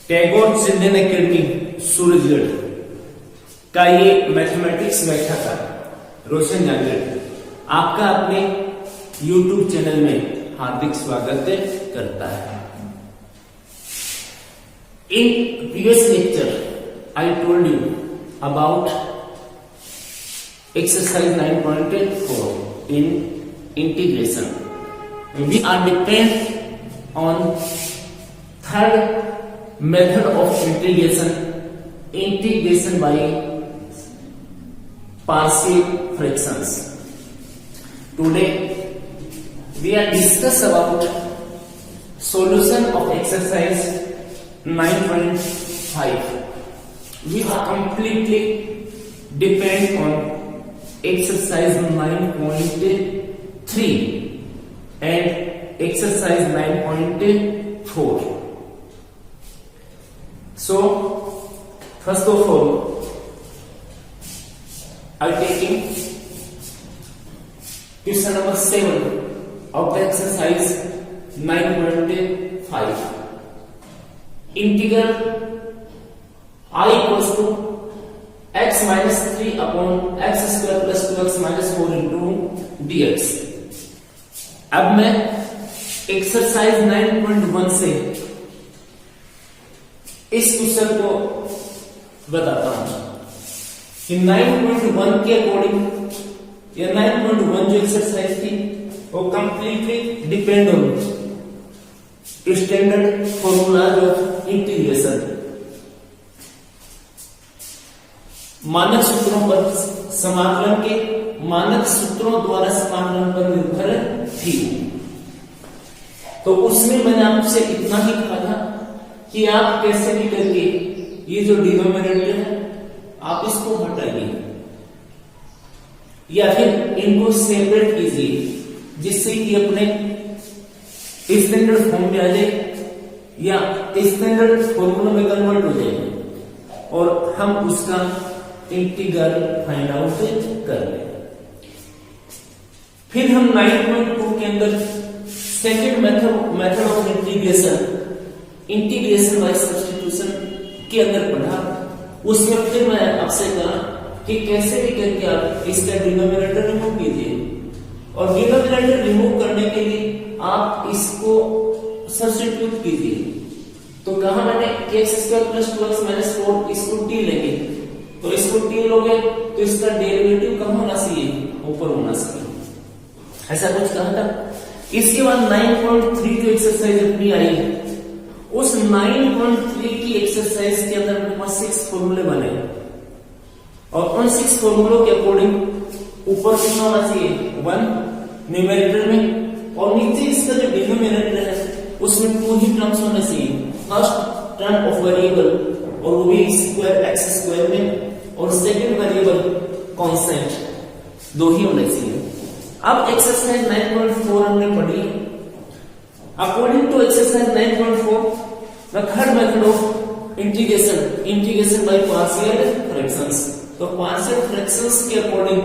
Tagore children academy Surajgarh का ये mathematics व्याख्याता रोशन जांगड़ आपका अपने YouTube चैनल में हार्दिक स्वागत करता है। In previous lecture, I told you about exercise 9.4 in integration. We are depend on third method of integration by partial fractions. Today we are discuss about solution of exercise 9.5. We are completely depend on exercise 9.3 and exercise 9.4. So first of all, I taking question number 7 of the exercise 9.5. Integral I equals to x minus 3 upon x square plus 2x minus 4 into dx. अब मैं exercise 9.1 से इस question को बताता हूं कि 9.1 के according या 9.1 जो एक्सरसाइज थी वो completely depend on standard formulas of integration, मानक सूत्रों पर समाकलन के मानक सूत्रों द्वारा समाकलन पर निर्भर थी। तो उसमें मैंने आपसे इतना ही कहा था कि आप कैसे भी करके ये जो डिनोमिनेटर है आप इसको हटाइए या फिर इनको सेपरेट कीजिए जिससे कि अपने स्टैंडर्ड फॉर्म में आ जाए या स्टैंडर्ड फॉर्मूला में कन्वर्ट हो जाए और हम उसका इंटीग्रल फाइंड आउट कर लें। फिर हम 9.2 के अंदर second method of integration bye substitution के अंदर पढ़ा। उसमें फिर मैं आपसे कहा कि कैसे भी करके आप इसका डिनोमिनेटर रिमूव कीजिए और डिनोमिनेटर रिमूव करने के लिए आप इसको सब्स्टिट्यूट कीजिए। तो कहा मैंने x square plus 2x minus 4 इसको t लेंगे तो इसको t लोगे तो इसका डेरिवेटिव कहाँ होना चाहिए, ऊपर होना चाहिए, ऐसा कुछ कहा था। इसके बाद 9.3 जो एक्सरसाइज अपनी आई उस 9.3 की एक्सरसाइज के अंदर अपने पास 6 फॉर्मूले बने और उन 6 फॉर्मूलों के अकॉर्डिंग ऊपर कितना होना चाहिए 1 न्यूमेरेटर में और नीचे इसका जो डिनोमिनेटर है उसमें 2 ही टर्म्स होने चाहिए। फर्स्ट टर्म ऑफ वेरिएबल और वो भी स्क्वायर एक्स स्क्वायर में और सेकंड वेरिएबल कांस्टेंट 2 ही होने चाहिए। अब एक्सरसाइज 9.4 हमने पढ़ी। According to exercise 9.4 the third method of integration by partial fractions. तो पार्शियल फ्रैक्शंस के अकॉर्डिंग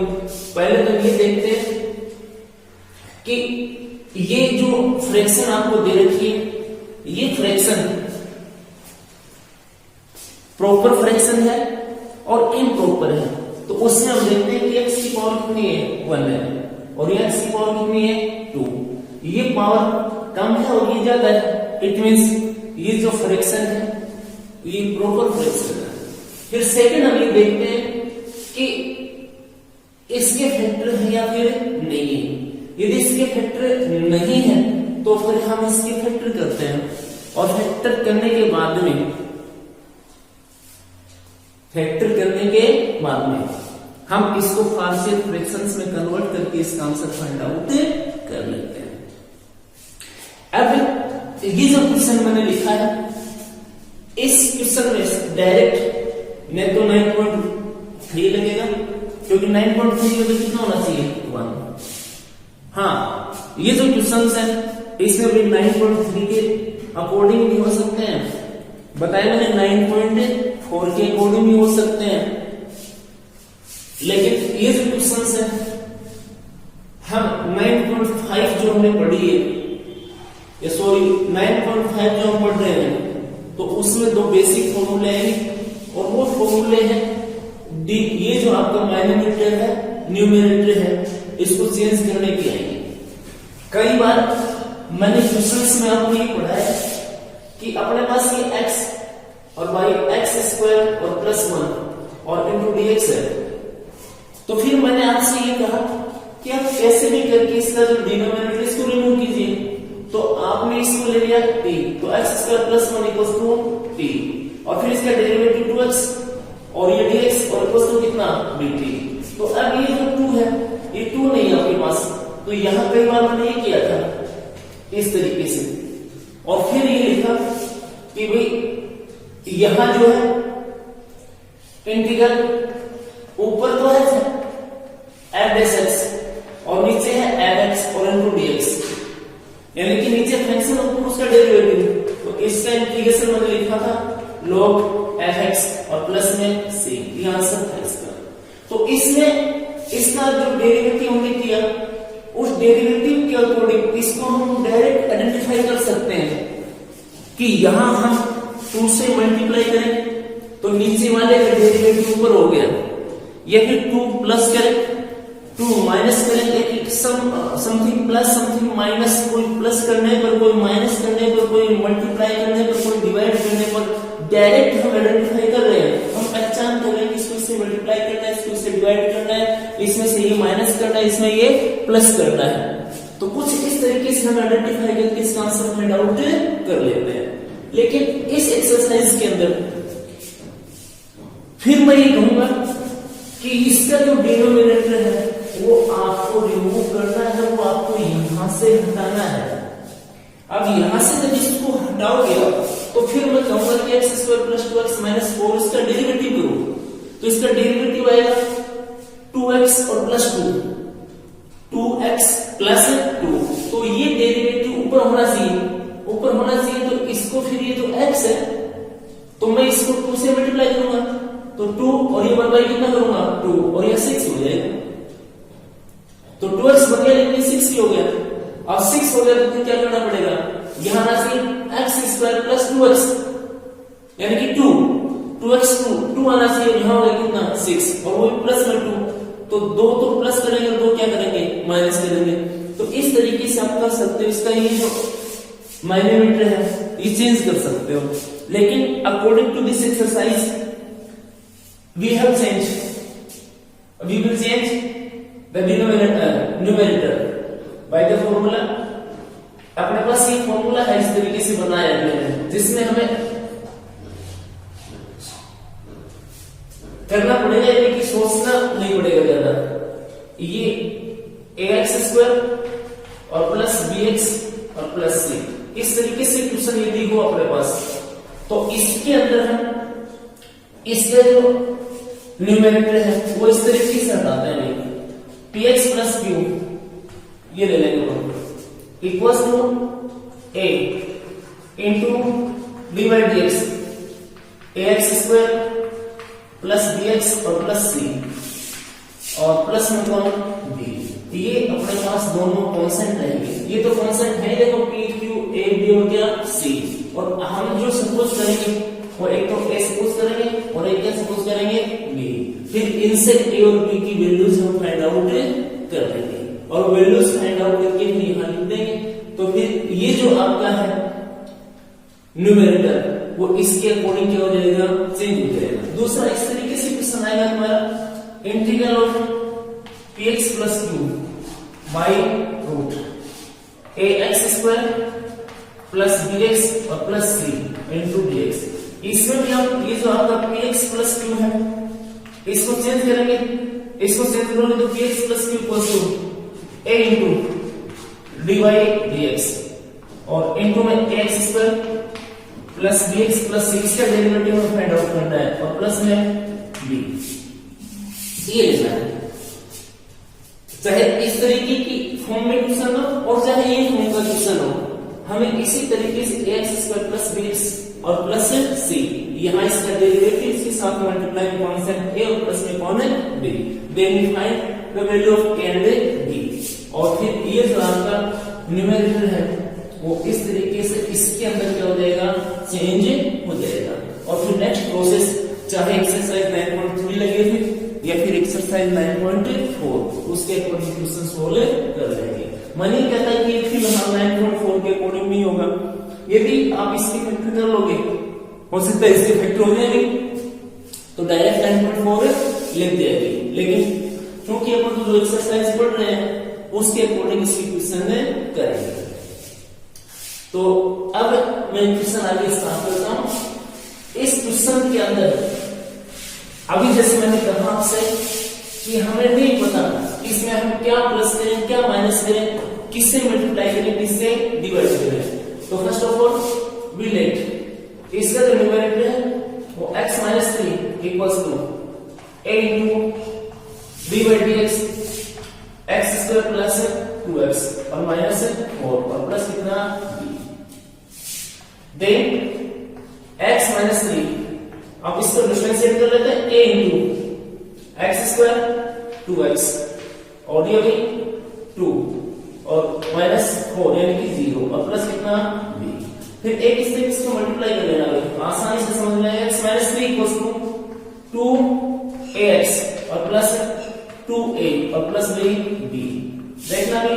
पहले तो ये देखते हैं कि ये जो फ्रैक्शन आपको दे रखी है ये फ्रैक्शन प्रॉपर फ्रैक्शन है और इम्प्रॉपर है। तो उसमें हम देखते हैं कि x की पावर कितनी है 1 है और ये x की पावर कितनी है 2। ये पावर कम है और ये ज्यादा है, इट मींस ये जो फ्रैक्शन है ये प्रॉपर फ्रैक्शन है। फिर सेकंड हम ये देखते हैं कि इसके फैक्टर है या फिर नहीं है। यदि इसके फैक्टर नहीं है तो फिर हम इसके फैक्टर करते हैं और फैक्टर करने के बाद में हम इसको पार्शियल फ्रैक्शंस में कन्वर्ट करके इसका आंसर फाइंड आउट कर लेते हैं। अब ये जो क्वेश्चन मैंने लिखा है इस क्वेश्चन में डायरेक्ट मैं तो 9.3 लगेगा क्योंकि 9.3 में कितना होना चाहिए 1। हाँ ये जो क्वेश्चन है इसमें भी 9.3 के अकॉर्डिंग भी हो सकते हैं, बताया मैंने 9.4 के अकॉर्डिंग भी हो सकते हैं। लेकिन ये जो क्वेश्चन है हम 9.5 जो हमने पढ़ी है या सॉरी 9.5 जो हम पढ़ रहे हैं तो उसमें दो बेसिक फॉर्मूले हैं और वो फॉर्मूले हैं डी, ये जो आपका माइनोमीटर है न्यूमरेटर है इसको चेंज करने के आएंगे। कई बार मैंने क्वेश्चंस में आपको ये पढ़ा है कि अपने पास ये x और y x स्क्वायर और प्लस 1 और इंटू dx है, तो फिर मैंने आपसे ये कहा कि आप कैसे भी करके इसका जो डिनोमिनेटर इसको रिमूव कीजिए। तो आपने इसको ले लिया t, तो x square plus 1 equals to t और फिर इसका डेरिवेटिव 2x और ये dx और इक्वल्स टू कितना dt। तो अब ये जो 2 है ये 2 नहीं है आपके पास, तो यहां कई बार मैंने ये किया था इस तरीके से और फिर ये लिखा कि भाई यहां जो है इंटीग्रल ऊपर तो है f डैश x और नीचे है f x और इनटू dx, यानी कि नीचे फंक्शन ऊपर उसका डेरिवेटिव। तो इसका इंटीग्रेशन मैंने लिखा था log f x और प्लस में c, ये आंसर था इसका। तो इसमें इसका जो डेरिवेटिव हमने किया उस डेरिवेटिव के अकॉर्डिंग इसको हम डायरेक्ट आइडेंटिफाई कर सकते हैं कि यहां हम 2 से मल्टीप्लाई करें तो नीचे वाले का डेरिवेटिव ऊपर हो गया, या फिर 2 प्लस करें 2 माइनस करेंगे कि समथिंग प्लस समथिंग माइनस, कोई प्लस करने पर कोई माइनस करने पर कोई मल्टीप्लाई करने पर कोई डिवाइड करने पर डायरेक्ट हम आइडेंटिफाई कर रहे हैं, हम पहचान कर रहे हैं कि इसको इससे मल्टीप्लाई करना है, इसको इससे डिवाइड करना है, इसमें से ये माइनस करना है, इसमें ये प्लस करना है। तो कुछ इस तरीके से हम आइडेंटिफाई करके इसका आंसर हमें डाउट कर लेते हैं। लेकिन इस एक्सरसाइज के अंदर फिर मैं ये कहूंगा कि इसका जो डिनोमिनेटर है वो आपको रिमूव करना है, वो आपको यहां से हटाना है। अब यहां से जब इसको हटाओगे तो फिर मैं कहूंगा कि x square plus 2x minus 4 इसका डेरिवेटिव करो, तो इसका डेरिवेटिव आएगा 2x और प्लस 2x प्लस 2, तो ये डेरिवेटिव ऊपर होना चाहिए, तो इसको फिर ये जो x है तो मैं इसको 2 से मल्टीप्लाई करूंगा तो 2 और ये 1 कितना करूंगा 2 और ये 6 हो जाएगा, तो 2x बन गया लेकिन 6 ही हो गया। अब 6 हो गया तो फिर क्या करना पड़ेगा, यहां आना चाहिए x स्क्वायर प्लस 2x यानी कि 2x 2 आना चाहिए, यहां होगा कितना 6 और वो प्लस में 2, तो 2 तो प्लस करेंगे, 2 क्या करेंगे माइनस करेंगे। तो इस तरीके से आप कर सकते हो, इसका ये जो माइनोमीटर है ये चेंज कर सकते हो। लेकिन according to this exercise we will change the numerator by the formula. अपने पास ये फॉर्मूला है इस तरीके से बनाया मैंने, जिसमें हमें करना पड़ेगा, यानी कि सोचना नहीं पड़ेगा ज्यादा। ये ax स्क्वायर और प्लस bx और प्लस c, इस तरीके से क्वेश्चन यदि हो अपने पास तो इसके अंदर हम इसका जो न्यूमरेटर है वो इस तरीके से हटाते हैं, px प्लस q ये ले लेंगे हम equals to a into d by d x, ax square plus bx और प्लस c और प्लस में कौन b, ये अपने पास दोनों कांस्टेंट रहेंगे। ये तो कांस्टेंट है, देखो p q a b और क्या c, और हम जो सपोज करेंगे वो एक तो a सपोज करेंगे और एक क्या सपोज करेंगे b, फिर इनसे a और b की वैल्यूज हम फाइंड आउट कर देंगे और वैल्यूज फाइंड आउट करके फिर यहां लिख देंगे। तो फिर ये जो आपका है न्यूमरेटर वो इसके अकॉर्डिंग क्या हो जाएगा चेंज हो जाएगा। दूसरा इस तरीके से क्वेश्चन आएगा तुम्हारा integral of px plus q by root ax square plus bx और प्लस c इंटू dx। इसमें भी आप ये जो आपका px प्लस q है इसको चेंज करेंगे, इसको चेंज करोगे तो px plus q equals to a into dy dx और इंटू में ax square plus bx plus c, इसका डेरिवेटिव में फाइंड आउट करना है और प्लस में b, ये लेना है। चाहे इस तरीके की फॉर्म में क्वेश्चन हो और चाहे ये फॉर्म का क्वेश्चन हो, हमें इसी तरीके से ax स्क्वायर प्लस bx और प्लस c, यहाँ इसका डेरिवेटिव इसके साथ मल्टीप्लाई कांस्टेंट a और प्लस में कौन है b, then we find the value of a and b, और फिर ये जो आपका न्यूमरेटर है वो इस तरीके से इसके अंदर क्या हो जाएगा, चेंज हो जाएगा। और फिर नेक्स्ट प्रोसेस, चाहे एक्सरसाइज 9.3 लगे थे या फिर एक्सरसाइज 9.4, उसके अकॉर्डिंग क्वेश्चन सोल्व कर लेंगे। मनी कहता है कि फिलहाल 9.4 के अकॉर्डिंग नहीं होगा, यदि आप इसके फैक्टर कर लोगे हो सकता है इसके फैक्टर हो जाएंगे तो डायरेक्ट 9.4 लिख देंगे, लेकिन क्योंकि अपन जो एक्सरसाइज पढ़ रहे हैं उसके अकॉर्डिंग इसकी क्वेश्चन करेंगे। तो अब मैं क्वेश्चन आगे स्टार्ट करता हूं। इस क्वेश्चन के अंदर अभी जैसे मैंने कहा आपसे कि हमें नहीं पता इसमें हम क्या प्लस करें क्या माइनस करें, किससे मल्टीप्लाई करें किससे डिवाइड करें। तो first of all we let इसका जो न्यूमरेटर है वो x - 3 equals to a into d by dx x square plus 2x और माइनस 4 और प्लस कितना b। देन x - 3 अब इसको डिफरेंशिएट कर लेते हैं a into x square 2x और ये भी 2 और माइनस 4 यानी कि 0 और प्लस कितना b। फिर एक इससे इसको मल्टीप्लाई कर लेना है, आसानी से समझ में आएगा। x - 3 इक्वल्स टू 2ax और प्लस 2a और प्लस b। देखना भी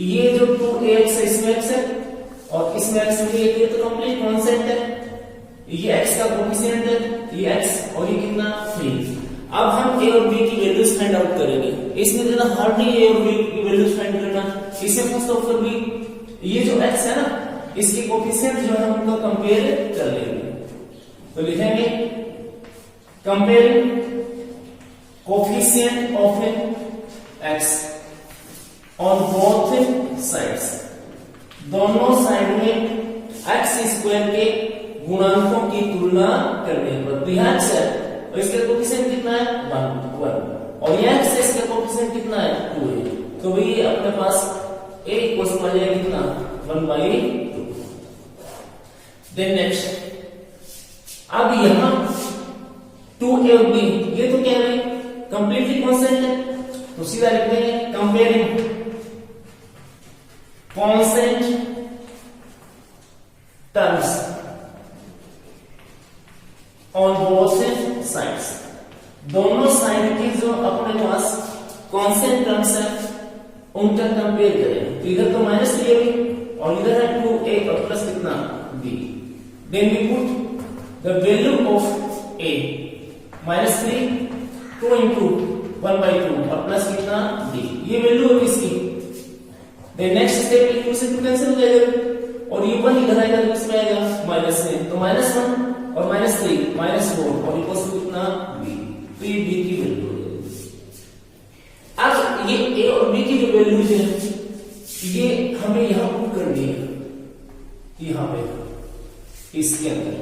ये जो 2ax है इसमें x है और इसमें x भी है, तो कंप्लीट कांस्टेंट है। ये x का कोएफिशिएंट है, ये x और ये कितना 3। अब हम a और b की वैल्यूज फाइंड आउट करेंगे। इसमें ज्यादा हार्ड नहीं है a और b की वैल्यूज फाइंड करना। इसमें फर्स्ट ऑफ ऑल भी ये जो x है ना इसके कोएफिशिएंट जो है हम उनको कंपेयर कर लेंगे। तो लिखेंगे comparing coefficient of x on both sides, दोनों साइड में x स्क्वायर के गुणांकों की तुलना करने पर। ध्यान से और इसका कोएफिशिएंट कितना है 1 और ये x इसका कोएफिशिएंट कितना है 2 है, तो भाई अपने पास a इक्वल्स आ जाएगा कितना 1/2। देन नेक्स्ट अब यहां 2a और b ये तो क्या है कंप्लीटली कांस्टेंट है, तो सीधा लिख देंगे comparing constant terms on both sides, दोनों साइड की जो अपने पास कांस्टेंट टर्म्स है उनका कंपेयर करें। तो इधर तो -3 है और इधर है 2a और प्लस कितना b। Then we put the value of a -3 2 into 1/2 और प्लस कितना b, ये वैल्यू है इसकी। देन नेक्स्ट स्टेप इक्वल से कैंसिल हो जाएगा और ये 1 इधर आएगा तो इसमें आएगा माइनस में, तो -1 और -3 -4 और इक्वल टू कितना b। तो ये b की वैल्यू है। अब ये a और b की जो वैल्यूज है ये हमें यहां पुट करनी है, यहां पे इसके अंदर।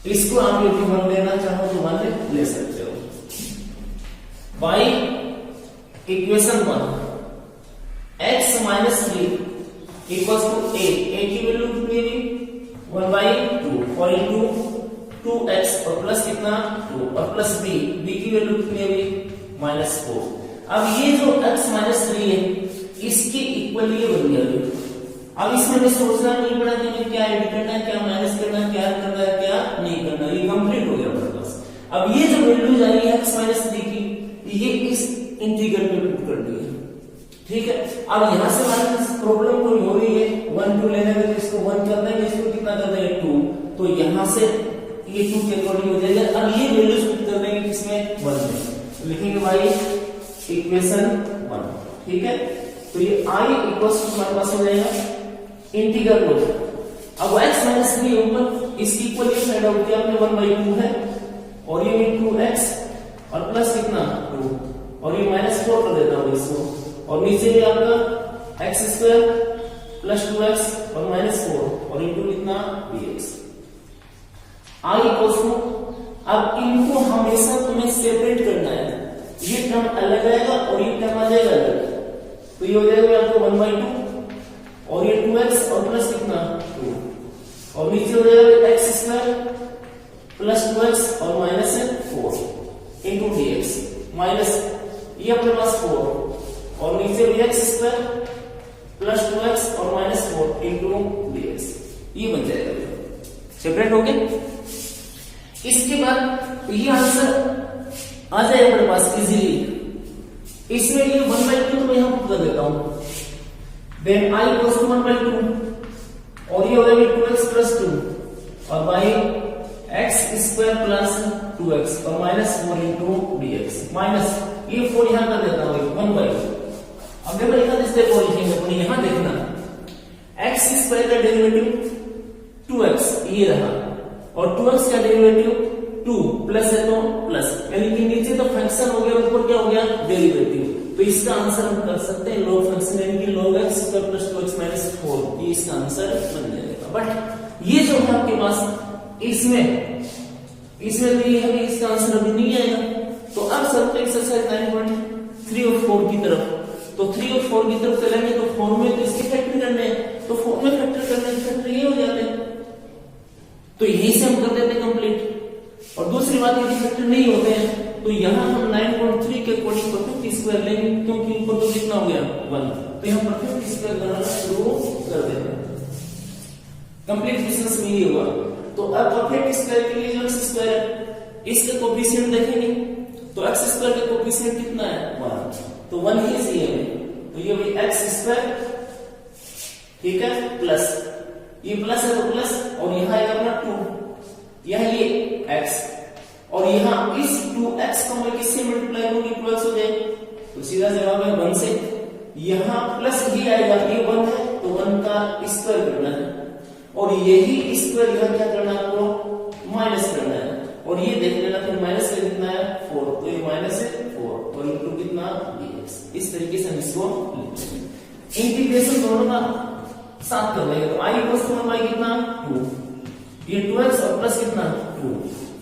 इसको आप यदि 1 लेना चाहो तो 1 ले सकते हो। By equation 1 x - 3 equals to a की वैल्यू कितनी है 1/2 और इनटू 2x और प्लस कितना 2 और प्लस b की वैल्यू कितनी है -4। अब ये जो x - 3 है इसके इक्वल ये बन गया। अब इसमें हमें सोचना नहीं पड़ा कि हमें क्या ऐड करना है क्या माइनस करना है क्या करना है क्या नहीं करना, ये कंप्लीट हो गया हमारे पास। अब ये जो वैल्यूज आई है x - 3 की ये इस इंटीग्रल में पुट कर दी है, ठीक है। अब यहां से हमारे पास प्रॉब्लम कोई हो रही है 1 2 लेने में, तो इसको 1 कर देंगे, इसको कितना कर देंगे 2, तो यहां से ये 2 के अकॉर्डिंग हो जाएगा। अब ये वैल्यूज पुट कर देंगे किसमें 1 में, तो लिखेंगे भाई इक्वेशन 1, ठीक है। तो ये i इक्वल्स टू हमारे पास हो जाएगा इंटीग्रल लो। अब x - 3 ऊपर इसकी इक्वल ये साइड आउट किया आपने 1/2 है और ये 2x और प्लस कितना 2 और ये -4 कर देता हूं इसको और नीचे भी आपका x स्क्वायर प्लस 2x और -4 और इनटू कितना bx। i इक्वल्स टू, अब इनको हमेशा तुम्हें सेपरेट करना है, ये टर्म अलग आएगा और ये टर्म आ जाएगा अलग, तो ये हो जाएगा आपको 1/2 और ये 2x और प्लस कितना 2 और नीचे हो जाएगा x स्क्वायर प्लस 2x और -4 इनटू dx माइनस ये अपने पास 4 और नीचे भी x स्क्वायर प्लस 2x और माइनस 4 इंटू dx, ये बन जाएगा। सेपरेट हो गया। इसके बाद ये आंसर आ जाएगा अपने पास इजीली। इसमें ये 1/2 मैं यहां पुट कर देता हूं, देन I इक्वल्स टू 1/2 और ये हो जाएगा 2x प्लस 2 और by x square plus 2x और माइनस 4 इंटू dx, माइनस ये 4 यहां कर देता हूं 1/2। अब देखो यहां इस देखो लिखेंगे अपने, यहां देखना x स्क्वायर का डेरिवेटिव 2x ये रहा और 2x का डेरिवेटिव 2 प्लस है तो प्लस, यानी कि नीचे तो फंक्शन हो गया, ऊपर क्या हो गया डेरिवेटिव। तो इसका आंसर हम कर सकते हैं log फंक्शन, यानी कि log x square plus 2x minus 4, ये इसका आंसर बन जाएगा। बट ये जो है आपके पास इसमें तो ये है कि इसका आंसर अभी नहीं आएगा। तो अब चलते एक्सरसाइज 9.3 और 4 की तरफ। तो 3 और 4 की तरफ चलेंगे तो 4 में तो इसके फैक्टर करने हैं, तो 4 में फैक्टर करने से फैक्टर ये हो जाते हैं, तो यहीं से हम कर देते हैं कंप्लीट। और दूसरी बात यदि फैक्टर नहीं होते हैं तो यहां हम 9.3 के अकॉर्डिंग परफेक्ट स्क्वायर लेंगे, क्योंकि ऊपर तो कितना हो गया 1, तो यहां परफेक्ट स्क्वायर बनाना शुरू कर देते हैं। कंप्लीट डिस्टेंस में ये हुआ। तो अब परफेक्ट स्क्वायर के लिए जो x स्क्वायर है इसका कोएफिशिएंट देखेंगे, तो x स्क्वायर का कोएफिशिएंट कितना है 1, तो 1 ही चाहिए हमें, तो ये भी x स्क्वायर, ठीक है, प्लस ये प्लस है तो प्लस और यहां आएगा अपना 2, यहां ये x और यहां इस 2x को मैं किससे मल्टीप्लाई करूंगी 2x हो जाए, तो सीधा जवाब है 1 से। यहां प्लस ही आएगा, ये 1 है तो 1 का स्क्वायर करना है और यही स्क्वायर यहां क्या करना है आपको माइनस करना है, और ये देख लेना फिर माइनस का कितना है 4, तो ये माइनस है 4 और इनटू कितना dx। इस तरीके से हम इसको लिखते हैं। इंटीग्रेशन दोनों का साथ कर लेंगे, तो i इक्वल्स टू 1 बाई कितना 2, ये 2x और प्लस कितना 2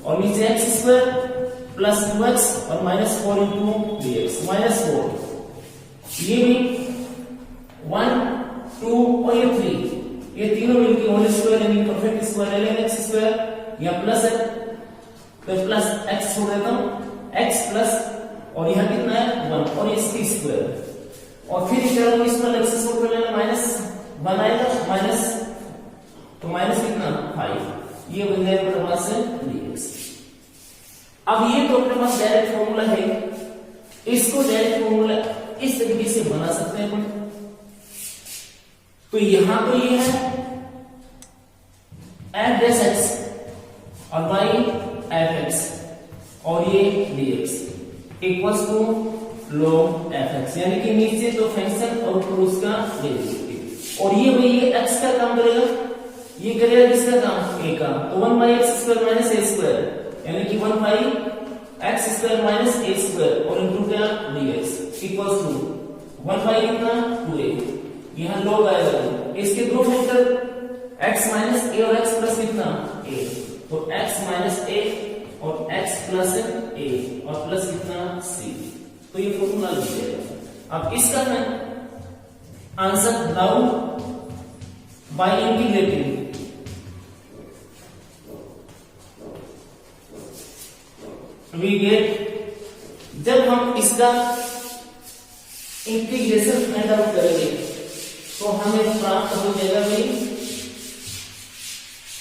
और नीचे x स्क्वायर प्लस 2x और माइनस 4 इंटू dx, माइनस 4, ये भी 1 2 और ये 3, ये तीनों मिलकर होल स्क्वायर यानी परफेक्ट स्क्वायर ले लेंगे। x स्क्वायर या प्लस है तो प्लस x छोड़ देता हूं, x प्लस और यहां कितना है 1 और इसकी स्क्वायर और फिर चलो इसमें x छोड़ कर लेना माइनस 1 आएगा माइनस, तो माइनस कितना 5, ये बन जाएगा अपने पास से dx। अब ये तो अपने पास डायरेक्ट फॉर्मूला है, इसको डायरेक्ट फॉर्मूला इस तरीके से बना सकते हैं अपन। तो यहां तो ये है f डैश x और y f x और ये dx equals to log f x, यानी कि नीचे तो फंक्शन और ऊपर उसका डेरिवेटिव। और ये भाई ये x का काम करेगा, ये करेगा किसका काम a का, तो 1 by x square minus a square, यानी कि 1 by x square minus a square और इनटू क्या dx इक्वल्स टू 1 बाई कितना 2a, यहां log आएगा, इसके दो फैक्टर x माइनस a और x प्लस कितना a, तो x माइनस a और x प्लस a और प्लस कितना c, तो ये फॉर्मूला लिख जाएगा। अब इसका मैं answer now by integrating we get, जब हम इसका इंटीग्रेशन फाइंड आउट करेंगे तो हमें प्राप्त हो जाएगा भाई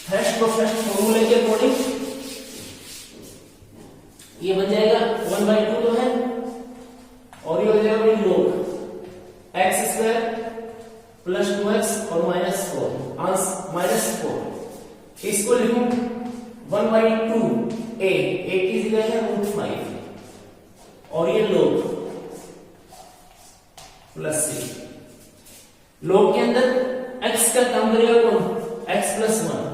फर्स्ट परफेक्ट फॉर्मूले के अकॉर्डिंग ये बन जाएगा 1/2 तो है और ये हो जाएगा भाई log x square plus 2x और माइनस 4, इसको लिखूं 1/2 a की जगह है √5 और ये log प्लस c, log के अंदर x का काम करेगा कौन x प्लस 1,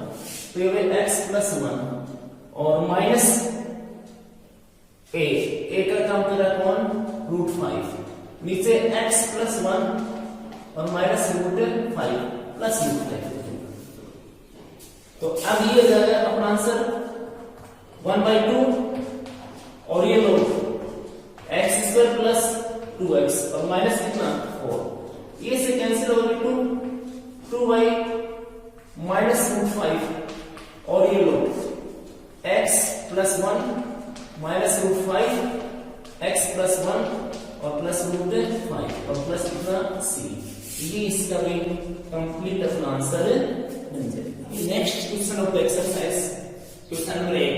तो ये x प्लस 1 और माइनस a का काम करेगा कौन √5, नीचे x प्लस 1 और माइनस √5 प्लस √5, तो अब ये हो जाएगा अपना आंसर 1/2 और ये log x square plus 2x और माइनस कितना 4, ये से कैंसिल हो गया 2 बाई माइनस √5 और ये log x plus 1 minus √5 x plus 1 और प्लस √5 और प्लस कितना c, ये इसका भी कंप्लीट अपना आंसर बन जाएगा। Next question of the exercise, question number 8,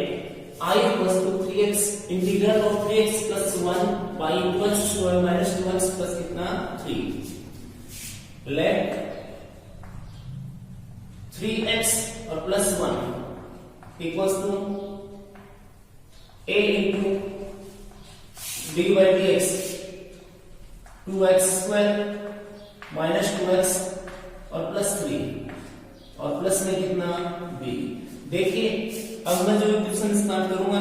I equals to 3x integral of 3x plus 1 by 2x square minus 2x plus कितना 3। Let 3x और plus 1 equals to a into d by dx 2x square minus 2x और plus 3 और plus में कितना b। देखिए अब मैं जो क्वेश्चन स्टार्ट करूंगा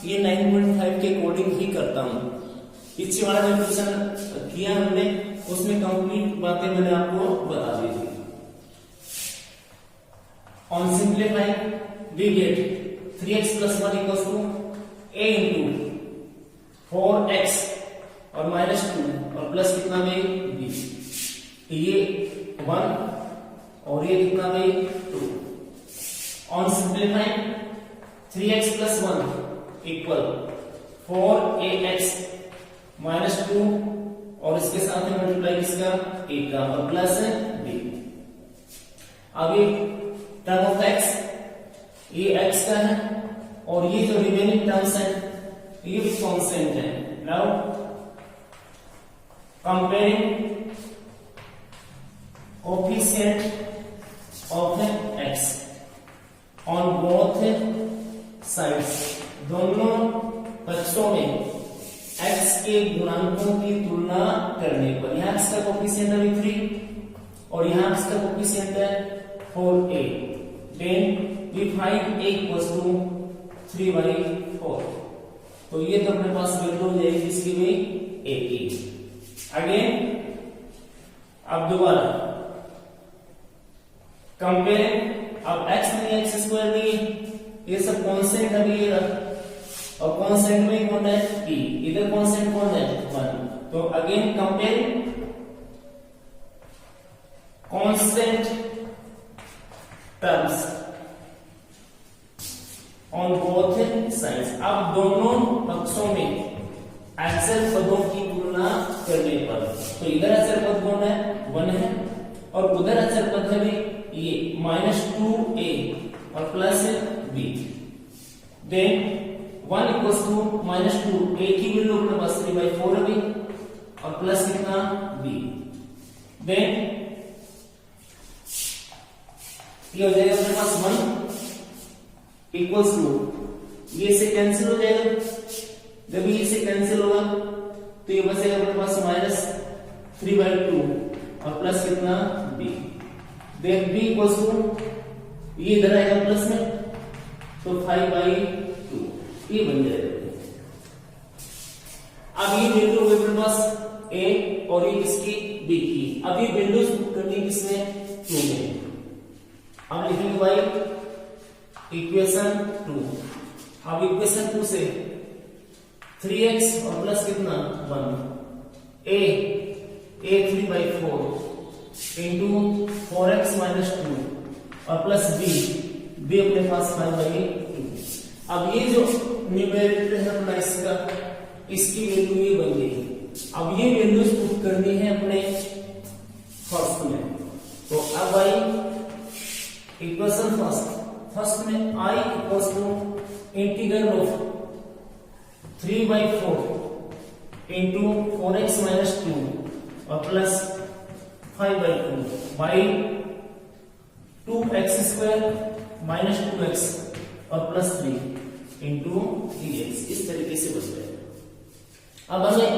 ये 9.5 के अकॉर्डिंग ही करता हूं। पीछे वाला जो क्वेश्चन किया हमने उसमें कंप्लीट बातें मैंने आपको बता दी थी। On simplifying we get 3x plus 1 equals to a into 4x और minus 2 और प्लस कितना में b। ये 1 और ये कितना में 2। On simplifying 3x plus 1 equal 4ax minus 2 और इसके साथ में मल्टीप्लाई किसका a का और प्लस b। अब ये टर्म ऑफ x ये x का है और ये जो रिमेनिंग टर्म्स हैं ये भी कांस्टेंट है। Now comparing coefficient of x on both sides, दोनों पक्षों में x के गुणांकों की तुलना करने पर, यहाँ x का कोएफिशिएंट है 3 और यहाँ x का कोएफिशिएंट है 4a, then we find a equals to 3/4। तो ये तो अपने पास वैल्यू हो जाएगी इसकी भी a की। अगेन अब दोबारा कंपेयर, अब x नहीं x स्क्वायर नहीं, ये सब कांस्टेंट अभी ये रहा और कांस्टेंट में कौन है e, इधर कांस्टेंट कौन है 1। तो again compare constant terms on both sides. अब दोनों पक्षों में अचर पदों की तुलना करने पर, तो इधर अचर पद कौन है 1 है और उधर अचर पद है भी ये -2a और plus b। Then 1 equals to -2, a की वैल्यू अपने पास 3/4 है और प्लस कितना b। देन ये हो जाएगा अपने पास 1 equals to, ये से कैंसिल हो जाएगा, जब ये से कैंसिल होगा तो ये बचेगा अपने पास -3/2 और प्लस कितना b। Then b equals to ये इधर आएगा प्लस में तो 5/2 ये बन जाएगा। अब ये वैल्यू हो गई अपने पास a और ये किसकी b की। अब ये वैल्यूज करनी किसमें 2 में। अब लिखेंगे भाई इक्वेशन 2। अब इक्वेशन 2 से 3x और प्लस कितना 1 a 3/4 इंटू 4x minus 2 और प्लस b अपने पास 5/2। अब ये जो न्यूमेरेटर है अपना इसका, इसकी वैल्यू ये बन गई। अब ये वैल्यूज पुट करनी है अपने फर्स्ट में। तो अब भाई इक्वेशन फर्स्ट में I equals to integral of 3/4 into 4x minus 2 और plus 5/2 by 2x square minus 2x और प्लस 3 इंटू 3x, इस तरीके से बच जाएगा। अब हमें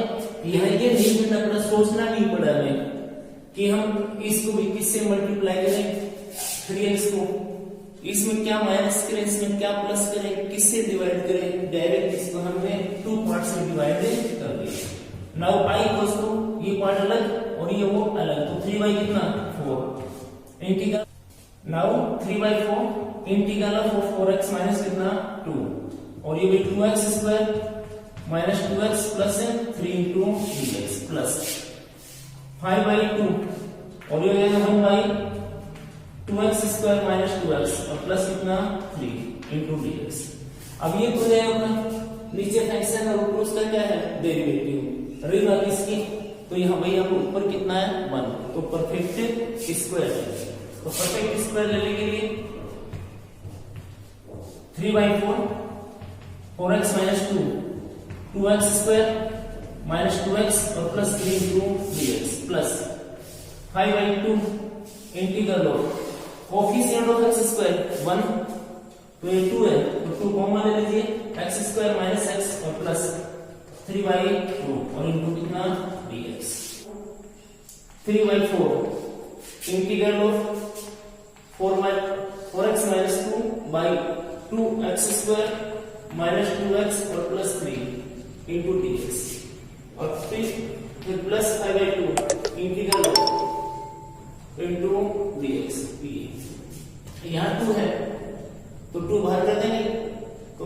यह ये नहीं करना पड़ा, सोचना नहीं पड़ा हमें कि हम इसको भी किससे मल्टीप्लाई करें 3x को, इसमें क्या माइनस करें इसमें क्या प्लस करें, किससे डिवाइड करें, डायरेक्ट इसको हमने 2 पार्ट्स में डिवाइड कर दिया। नाउ I इक्वल्स टू ये पार्ट अलग और ये वो अलग, तो 3 कितना 4 integral, now 3/4 integral of 4x minus कितना 2 और ये भी 2x square minus 2x plus 3 into 3x plus 5/2 और ये 1/2x स्क्वायर माइनस 2x और प्लस कितना 3 इंटू dx। अब ये तो जाएगा नीचे फंक्शन और ऊपर उसका क्या है डेरिवेटिव, ऋण इसकी तो यहाँ भाई हम ऊपर कितना है 1, तो परफेक्ट स्क्वायर है। तो परफेक्ट स्क्वायर लेने के लिए 3/4 4x minus 2 2x square minus 2x और plus 3 into 3x plus 5/2 integral of coefficient of x square 1, तो ये 2 है तो 2 कॉमन ले लीजिए, x स्क्वायर माइनस x और प्लस 3/2 और इनटू कितना dx 3/4 integral of 4x minus 2 by 2x square minus 2x और प्लस 3 इंटू dx और फिर प्लस 5/2 इंटीग्रल इंटू dx। यहाँ 2 है तो 2 बाहर कर देंगे, तो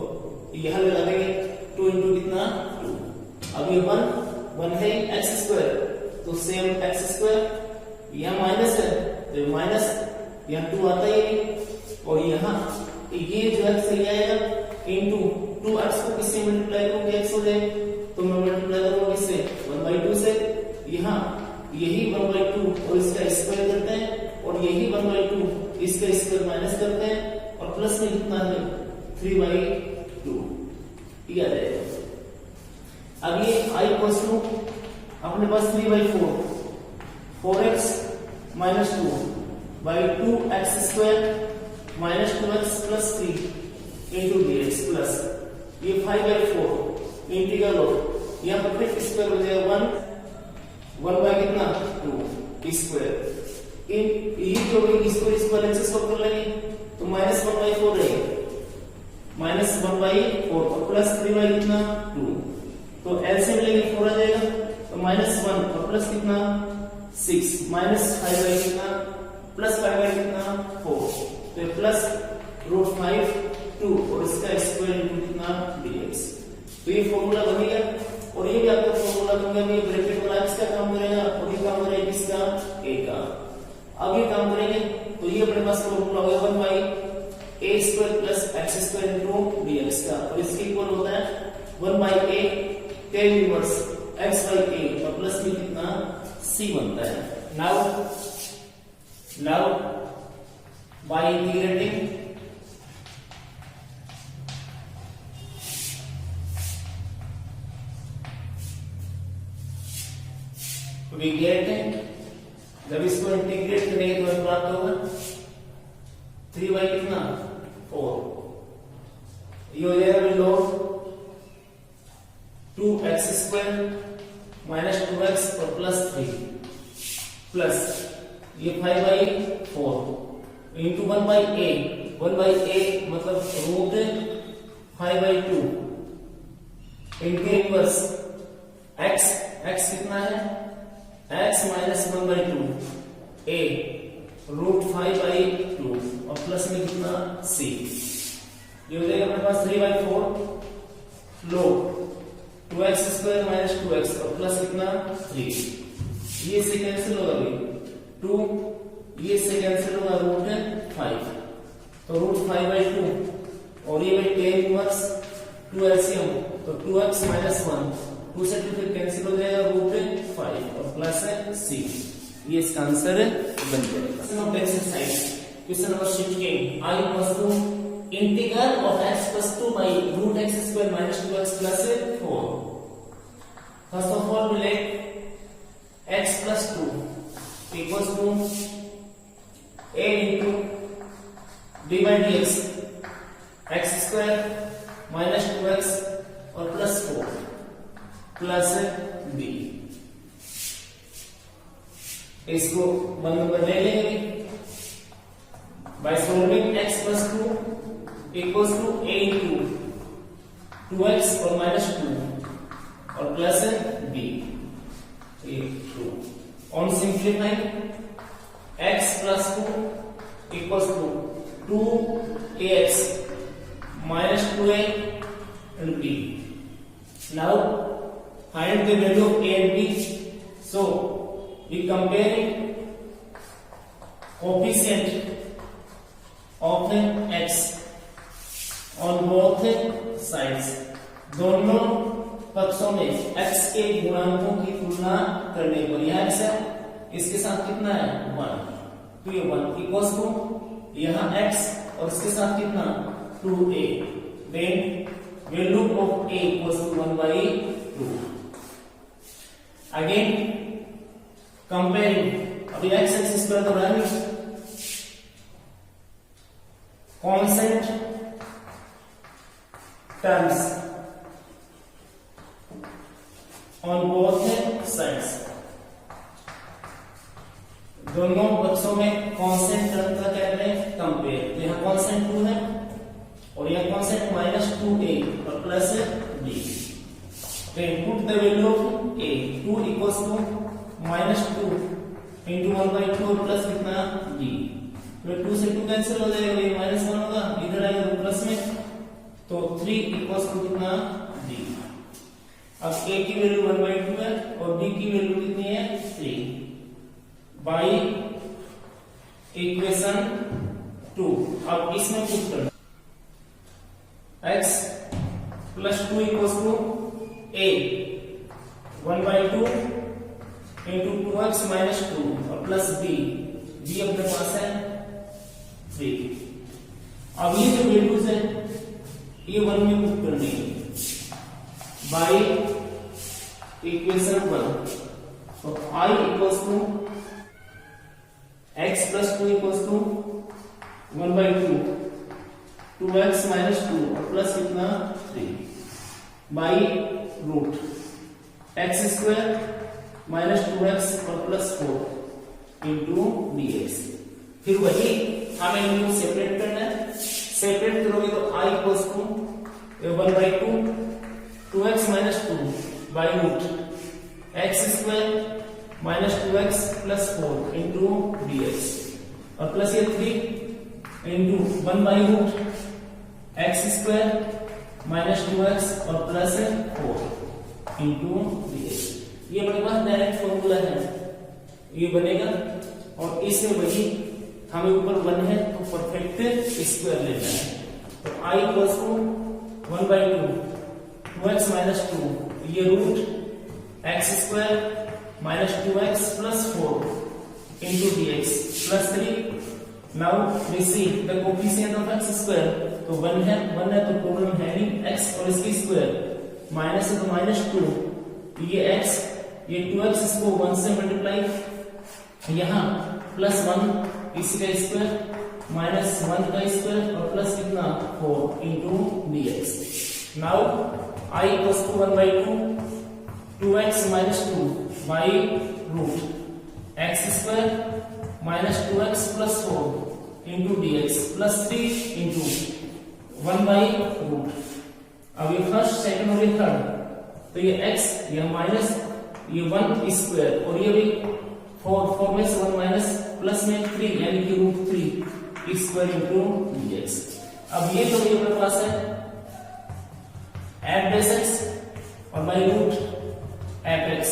यहाँ लगा देंगे 2 इंटू कितना 2। अब ये 1 है x स्क्वायर, तो सेम x स्क्वायर, यहाँ माइनस है तो माइनस, यहाँ 2 आता ही और यहाँ ये जो x से आएगा इंटू 2x को किससे मल्टीप्लाई करोगे x हो जाए, तो मैं मल्टीप्लाई करूंगा किससे 1/2 से, यहाँ यही 1/2 और इसका स्क्वायर करते हैं और यही 1/2 इसका स्क्वायर माइनस करते हैं और प्लस में कितना है 3/2 ये आ जाएगा। अब ये i इक्वल्स टू अपने पास 3/4 4x minus 2 by 2x square minus 2x plus 3 into dx plus ये 5/4 इंटीग्रल ऑफ यहाँ परफेक्ट स्क्वायर हो जाएगा 1 बाई कितना 2 स्क्वायर ये जो स्क्वायर इसको अलग से सॉल्व कर लेंगे तो माइनस 1/4 रहेगा, माइनस 1/4 और प्लस 3 बाई कितना 2, तो एलसीएम लेंगे 4 आ जाएगा, तो माइनस 1 और प्लस कितना 6 माइनस 5 बाई कितना प्लस 5 बाई कितना 4, तो प्लस √5 2 और इसका स्क्वायर इंटू कितना dx। तो ये फॉर्मूला बन गया और ये भी आपका फॉर्मूला बन गया, ये ब्रैकेट वाला इसका काम करेगा और ये काम करेगा किसका a का। अब ये काम करेंगे तो ये अपने पास फॉर्मूला होगा 1/a² plus x² into dx का, और इसके इक्वल होता है 1/a tan इनवर्स x/a और प्लस में कितना c बनता है। Now by integrating we get जब इसको इंटीग्रेट करेंगे तो हमें प्राप्त होगा 3 बाई कितना 4, ये हो जाएगा below 2x square minus 2x और प्लस 3 प्लस ये 5/4 इंटू 1/a मतलब √5/2 इनके इनवर्स x कितना है x माइनस 1/2 a √5/2 और प्लस में कितना c, ये हो जाएगा अपने पास 3/4 लो 2x स्क्वायर माइनस 2x और प्लस कितना 3, ये से कैंसिल होगा भाई 2, ये से कैंसिल होगा √5, तो √5/2 और ये भाई tan इनवर्स 2 एलसीएम तो 2x माइनस 1 2 से 2 फिर कैंसिल हो जाएगा √5 और प्लस है c, ये इसका आंसर बन जाएगा। Exercise question number 16 i equals to integral of x plus 2 by √x² minus 2x plus 4। First of all we let x plus 2 equals to a into d by dx x² minus 2x और plus 4 plus b, इसको 1 number ले लेंगे by solving x plus 2 equals to a into 2x और minus 2 और plus b 2 on simplifying x plus 2 equals to 2ax minus 2a and b। Now find the value of a and b. So we comparing coefficient of x on both sides, दोनों पक्षों में x के गुणांकों की तुलना करने पर, यहाँ x है, इसके साथ कितना है 1, तो ये 1 इक्वल्स टू यहाँ x और इसके साथ कितना 2a, then value of a equals to 1/2। Again comparing, अभी x एक्सिस पर तो रहा नहीं, constant terms on both sides, दोनों पक्षों में कांस्टेंट टर्म का क्या करें कंपेयर, तो यहाँ कांस्टेंट 2 है और यहाँ कांस्टेंट -2a और plus b, then put the value of a, 2 equals to -2 into 1/2 और प्लस कितना b, तो 2 से 2 कैंसिल हो जाएगा, ये -1 होगा, इधर आएगा तो प्लस में, तो 3 इक्वल्स टू कितना b। अब a की वैल्यू 1/2 है और b की वैल्यू कितनी है 3 बाई इक्वेशन 2। अब इसमें पुट करना x plus 2 equals to a 1/2 into 2x minus 2 और प्लस b, b अपने पास है 3। अब ये जो वैल्यूज है ये 1 में पुट करनी है बाई इक्वेशन 1, तो i equals to x plus 2 equals to 1/2 2x minus 2 और प्लस कितना 3 by root x square minus 2x और प्लस 4 इंटू dx। फिर वही हमें इनको सेपरेट करना है, सेपरेट करोगे तो i equals to 1/2 2x minus 2 by root x square minus 2x plus 4 into dx और प्लस ये 3 into 1 by root x square minus 2x और प्लस 4 इंटू dx। ये अपने पास डायरेक्ट फॉर्मूला है, ये बनेगा और इसमें वही हमें ऊपर 1 है तो परफेक्ट स्क्वायर लेना है, तो i equals to 1/2 2x minus 2, ये root x square minus 2x plus 4 into dx plus 3। Now we see the coefficient of x square, तो 1 है तो प्रॉब्लम है नहीं, x और इसकी स्क्वायर माइनस है तो माइनस 2, ये x ये 2x इसको 1 से मल्टीप्लाई, यहाँ प्लस 1 इसी का स्क्वायर माइनस 1 का स्क्वायर और प्लस कितना 4 into dx। Now i equals to 1/2 2x minus 2 by root x square minus 2x plus 4 into dx plus 3 into 1 by root. अब ये फर्स्ट सेकंड और ये थर्ड, तो ये x ये माइनस ये 1 स्क्वायर और ये भी 4 में से 1 माइनस प्लस में 3 यानी कि रूट 3 स्क्वायर इंटू dx। अब ये तो ये अपने पास है f बेस x और by root f x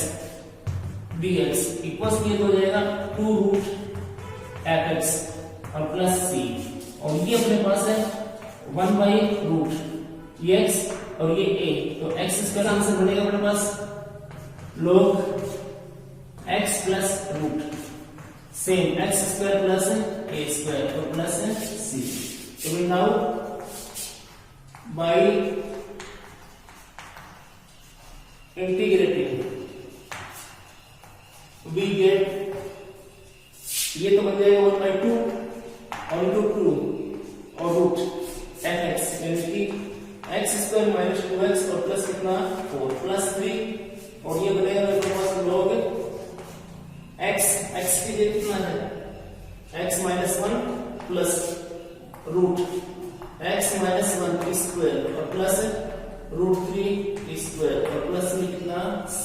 dx इक्वल्स ये हो जाएगा 2 रूट f x और प्लस c, और ये अपने पास है 1 बाई रूट ये x और ये a, तो x इसका आंसर बनेगा अपने पास log x plus root same x square plus a square और प्लस c। तो we now by integrating we get, ये तो बन जाएगा 1/2 और इंटू 2 और रूट fx यानी कि x स्क्वायर माइनस 2x और प्लस कितना 4 प्लस 3 और ये बनेगा मेरे पास log x की जगह कितना है x minus 1 plus root x minus 1 square और प्लस रूट 3 स्क्वायर और प्लस में कितना c।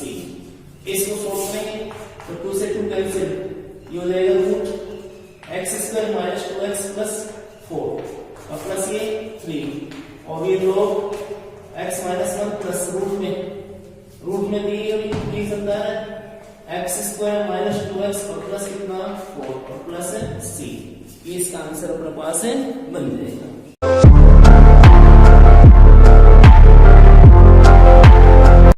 इसको सोल्व करेंगे तो 2 से 2 कैंसिल, ये हो जाएगा root x square minus 2x plus 4 और प्लस ये 3 और ये log x minus 1 plus root में दी सकता है x स्क्वायर माइनस 2x और प्लस कितना 4 और प्लस c। ये इसका आंसर अपने पास है बन जाएगा।